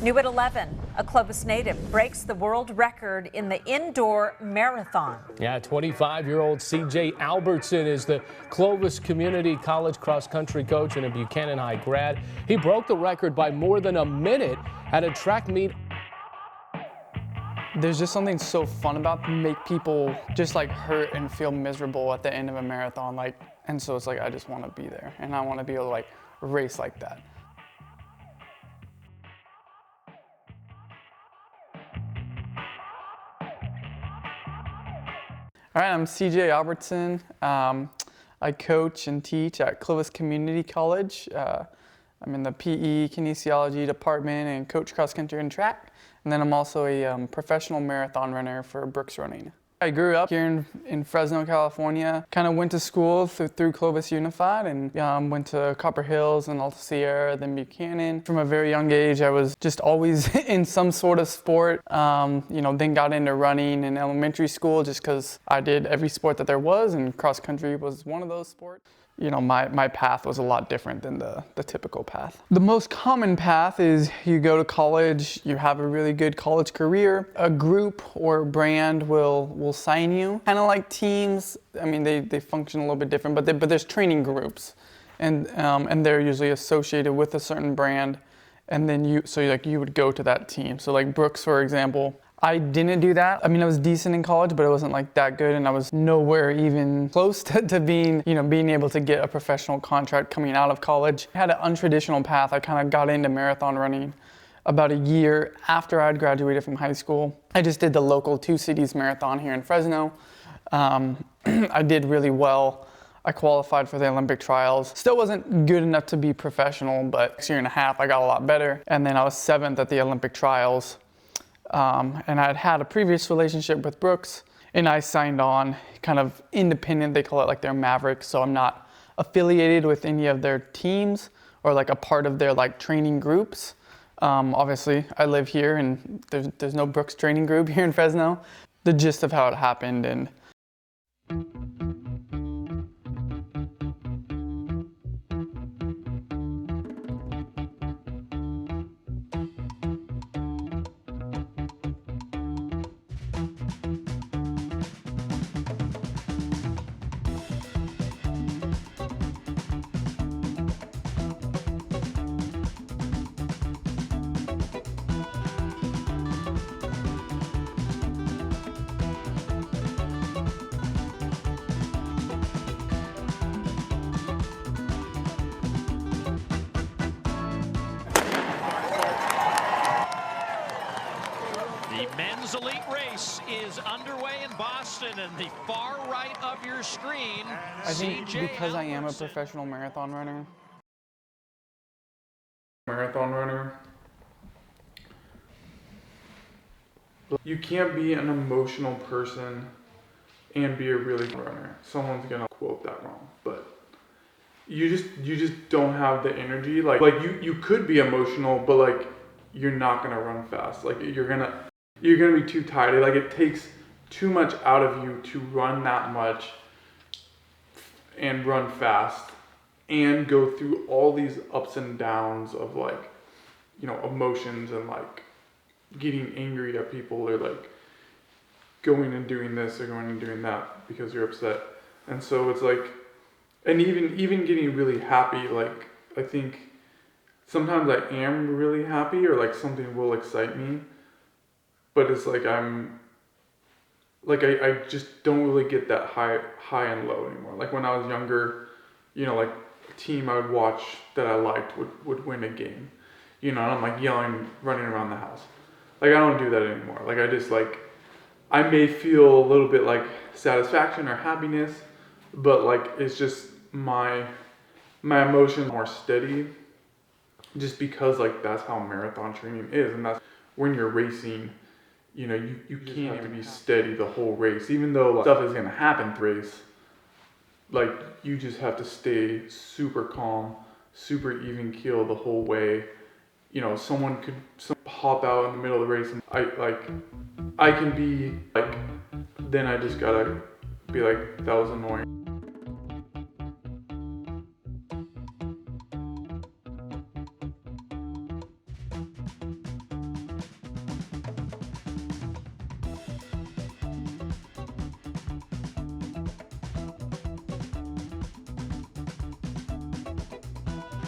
New at 11, a Clovis native breaks the world record in the indoor marathon. Yeah, 25-year-old CJ Albertson is the Clovis Community College cross-country coach and a Buchanan High grad. He broke the record by more than a minute at a track meet. There's just something so fun about make people just like hurt and feel miserable at the end of a marathon, and so it's like I just want to be there and I want to be able to race like that. All right, I'm CJ Albertson. I coach and teach at Clovis Community College. I'm in the PE kinesiology department and coach cross country and track. And then I'm also a professional marathon runner for Brooks Running. I grew up here in Fresno, California. Kind of went to school through Clovis Unified and went to Copper Hills and Alta Sierra, then Buchanan. From a very young age, I was just always in some sort of sport. Then got into running in elementary school just because I did every sport that there was, and cross country was one of those sports. My path was a lot different than the typical path. The most common path is you go to college, you have a really good college career, a group or brand will sign you. Kind of like teams, I mean, they function a little bit different, but there's training groups, and they're usually associated with a certain brand, and then you would go to that team. So like Brooks, for example, I didn't do that. I mean, I was decent in college, but it wasn't that good, and I was nowhere even close to being able to get a professional contract coming out of college. I had an untraditional path. I kind of got into marathon running about a year after I'd graduated from high school. I just did the local 2 cities marathon here in Fresno. I did really well. I qualified for the Olympic trials. Still wasn't good enough to be professional, but next year and a half, I got a lot better. And then I was 7th at the Olympic trials. And I'd had a previous relationship with Brooks, and I signed on kind of independent. They call it their Mavericks, so I'm not affiliated with any of their teams or a part of their training groups. Obviously, I live here, and there's no Brooks training group here in Fresno. The gist of how it happened, and The men's elite race is underway in Boston, and the far right of your screen, I think CJ because I am a Albertson. professional marathon runner, you can't be an emotional person and be a really good runner. Someone's gonna quote that wrong, but you just don't have the energy. Like you could be emotional, but you're not gonna run fast. You're gonna be too tired. It takes too much out of you to run that much and run fast and go through all these ups and downs of emotions and getting angry at people, or going and doing this or going and doing that because you're upset. And so it's and even getting really happy, I think sometimes I am really happy, or something will excite me, but it's I'm I just don't really get that high and low anymore. When I was younger, a team I would watch that I liked would win a game, and I'm yelling, running around the house. I don't do that anymore. I just I may feel a little bit satisfaction or happiness, but it's just my emotions are more steady, just because that's how marathon training is, and that's when you're racing. You can't even be steady the whole race, even though stuff is gonna happen through race. You just have to stay super calm, super even keel the whole way. Someone could hop out in the middle of the race, and I can be then I just gotta be that was annoying.